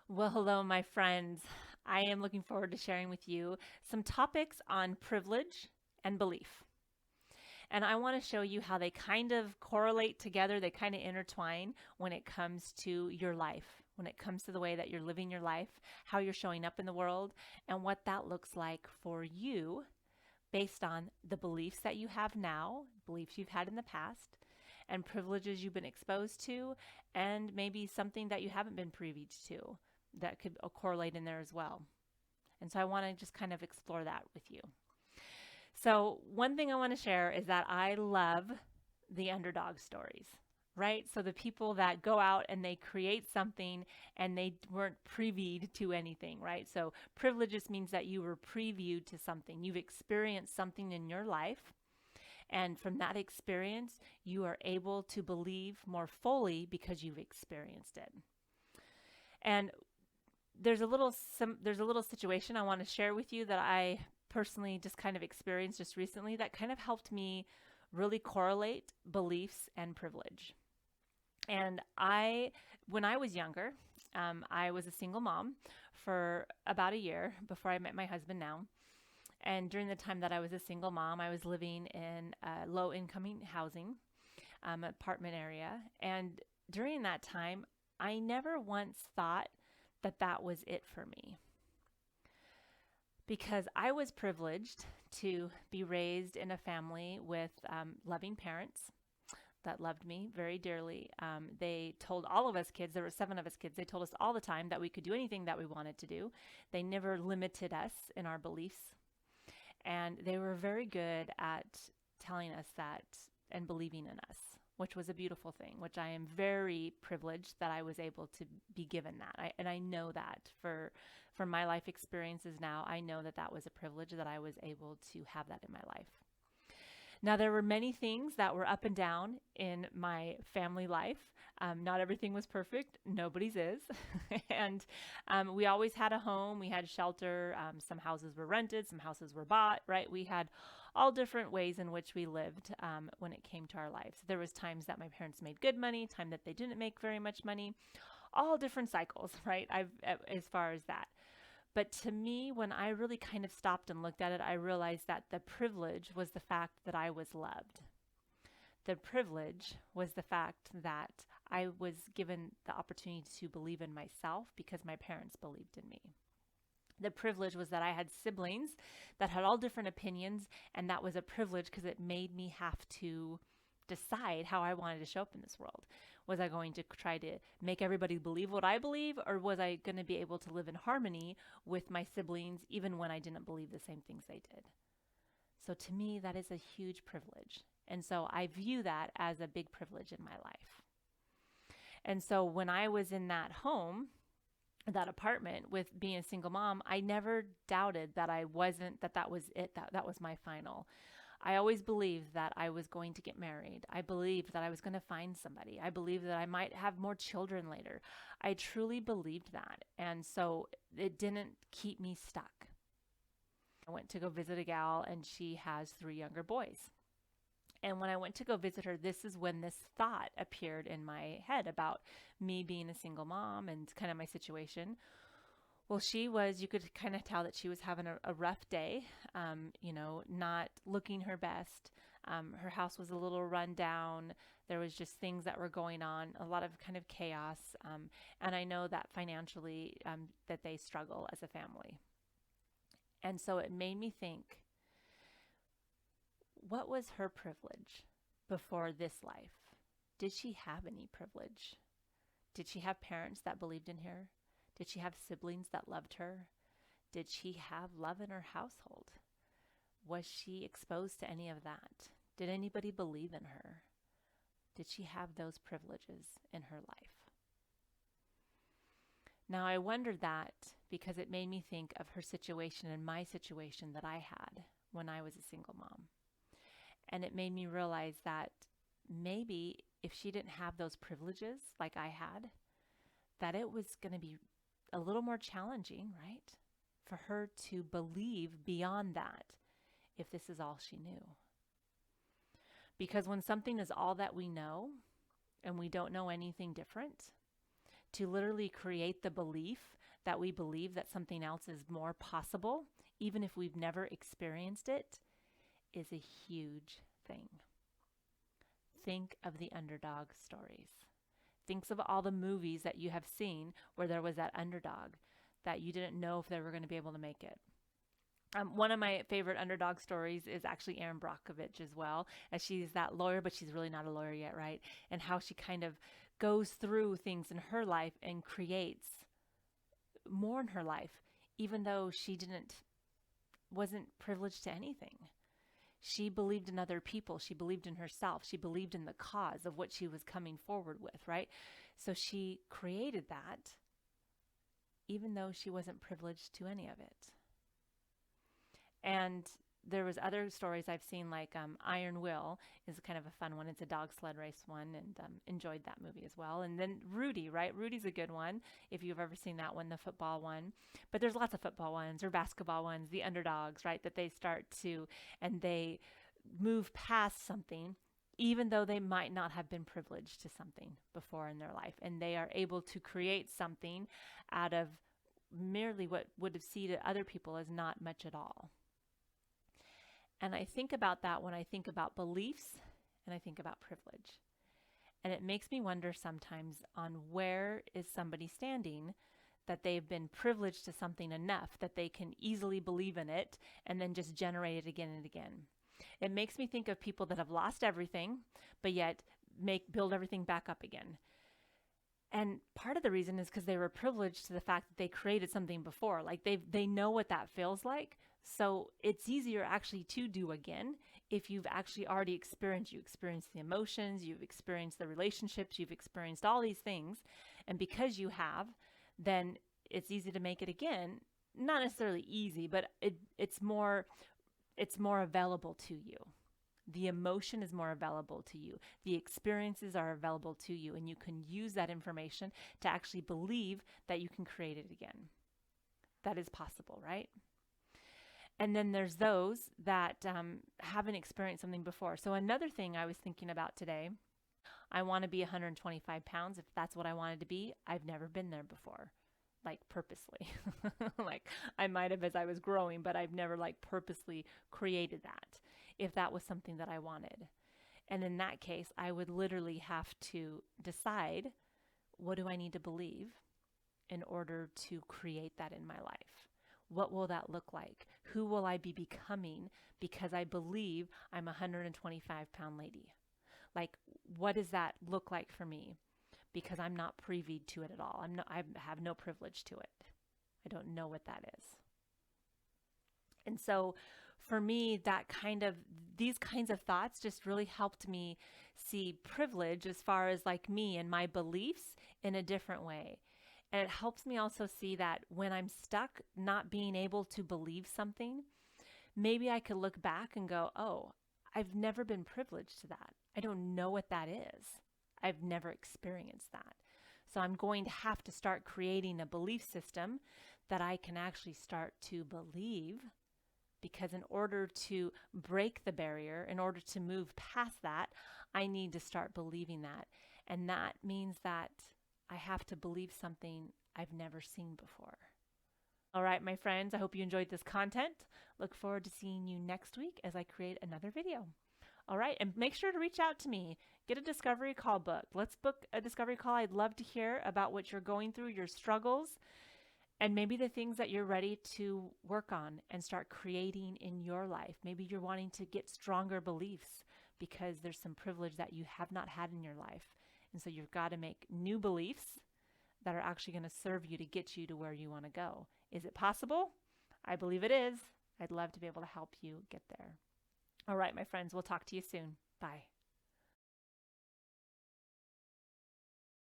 Well, hello, my friends. I am looking forward to sharing with you some topics on privilege and belief. And I want to show you how they kind of correlate together, they kind of intertwine when it comes to your life, when it comes to the way that you're living your life, how you're showing up in the world, and what that looks like for you based on the beliefs that you have now, beliefs you've had in the past, and privileges you've been exposed to, and maybe something that you haven't been privy to that could correlate in there as well. And so I want to just kind of explore that with you. So, one thing I want to share is that I love the underdog stories, right? So, the people that go out and they create something and they weren't previewed to anything, right? So, privilege just means that you were previewed to something. You've experienced something in your life. And from that experience, you are able to believe more fully because you've experienced it. And there's a little situation I want to share with you that I personally just kind of experienced just recently that kind of helped me really correlate beliefs and privilege. And when I was younger, I was a single mom for about a year before I met my husband now. And during the time that I was a single mom, I was living in low income housing, apartment area. And during that time, I never once thought that that was it for me because I was privileged to be raised in a family with loving parents that loved me very dearly. They told all of us kids, there were 7 of us kids, they told us all the time that we could do anything that we wanted to do. They never limited us in our beliefs. And they were very good at telling us that and believing in us, which was a beautiful thing, which I am very privileged that I was able to be given that. And I know that for my life experiences now, I know that that was a privilege that I was able to have that in my life. Now, there were many things that were up and down in my family life. Not everything was perfect. Nobody's is. And we always had a home. We had shelter. Some houses were rented. Some houses were bought, right? We had all different ways in which we lived when it came to our lives. There was times that my parents made good money, time that they didn't make very much money, all different cycles, right? As far as that. But to me, when I really kind of stopped and looked at it, I realized that the privilege was the fact that I was loved. The privilege was the fact that I was given the opportunity to believe in myself because my parents believed in me. The privilege was that I had siblings that had all different opinions, and that was a privilege because it made me have to decide how I wanted to show up in this world. Was I going to try to make everybody believe what I believe, or was I going to be able to live in harmony with my siblings even when I didn't believe the same things they did? So to me, that is a huge privilege. And so I view that as a big privilege in my life. And so when I was in that home, that apartment with being a single mom, I never doubted that I wasn't, that was it, that was my final. I always believed that I was going to get married. I believed that I was going to find somebody. I believed that I might have more children later. I truly believed that. And so it didn't keep me stuck. I went to go visit a gal, and she has 3 younger boys. And when I went to go visit her, this is when this thought appeared in my head about me being a single mom and kind of my situation. Well, you could kind of tell that she was having a rough day, not looking her best. Her house was a little run down. There was just things that were going on, a lot of kind of chaos. And I know that financially that they struggle as a family. And so it made me think, what was her privilege before this life? Did she have any privilege? Did she have parents that believed in her? Did she have siblings that loved her? Did she have love in her household? Was she exposed to any of that? Did anybody believe in her? Did she have those privileges in her life? Now, I wondered that because it made me think of her situation and my situation that I had when I was a single mom. And it made me realize that maybe if she didn't have those privileges like I had, that it was going to be a little more challenging, right? For her to believe beyond that if this is all she knew. Because when something is all that we know and we don't know anything different, to literally create the belief that we believe that something else is more possible, even if we've never experienced it, is a huge thing. Think of the underdog stories. Think of all the movies that you have seen where there was that underdog that you didn't know if they were going to be able to make it. One of my favorite underdog stories is actually Erin Brockovich as well, as she's that lawyer, but she's really not a lawyer yet, right? And how she kind of goes through things in her life and creates more in her life, even though she wasn't privileged to anything. She believed in other people. She believed in herself. She believed in the cause of what she was coming forward with, right? So she created that, even though she wasn't privileged to any of it. And there was other stories I've seen, like Iron Will is kind of a fun one. It's a dog sled race one, and enjoyed that movie as well. And then Rudy, right? Rudy's a good one if you've ever seen that one, the football one. But there's lots of football ones or basketball ones, the underdogs, right? That they start to, and they move past something, even though they might not have been privileged to something before in their life. And they are able to create something out of merely what would have seemed to other people as not much at all. And I think about that when I think about beliefs and I think about privilege. And it makes me wonder sometimes on where is somebody standing that they've been privileged to something enough that they can easily believe in it and then just generate it again and again. It makes me think of people that have lost everything, but yet build everything back up again. And part of the reason is because they were privileged to the fact that they created something before. Like they know what that feels like. So it's easier actually to do again if you've actually already experienced. You experienced the emotions, you've experienced the relationships, you've experienced all these things. And because you have, then it's easy to make it again. Not necessarily easy, but it's more available to you. The emotion is more available to you. The experiences are available to you, and you can use that information to actually believe that you can create it again. That is possible, right? And then there's those that haven't experienced something before. So another thing I was thinking about today, I want to be 125 pounds. If that's what I wanted to be, I've never been there before, like purposely. Like I might have as I was growing, but I've never like purposely created that if that was something that I wanted. And in that case, I would literally have to decide, what do I need to believe in order to create that in my life? What will that look like? Who will I be becoming because I believe I'm a 125-pound lady? Like, what does that look like for me? Because I'm not privy to it at all. I have no privilege to it. I don't know what that is. And so for me, these kinds of thoughts just really helped me see privilege as far as like me and my beliefs in a different way. And it helps me also see that when I'm stuck not being able to believe something, maybe I could look back and go, oh, I've never been privileged to that. I don't know what that is. I've never experienced that. So I'm going to have to start creating a belief system that I can actually start to believe, because in order to break the barrier, in order to move past that, I need to start believing that. And that means that I have to believe something I've never seen before. All right, my friends, I hope you enjoyed this content. Look forward to seeing you next week as I create another video. All right, and make sure to reach out to me. Get a discovery call booked. Let's book a discovery call. I'd love to hear about what you're going through, your struggles, and maybe the things that you're ready to work on and start creating in your life. Maybe you're wanting to get stronger beliefs because there's some privilege that you have not had in your life. And so you've got to make new beliefs that are actually going to serve you to get you to where you want to go. Is it possible? I believe it is. I'd love to be able to help you get there. All right, my friends, we'll talk to you soon. Bye.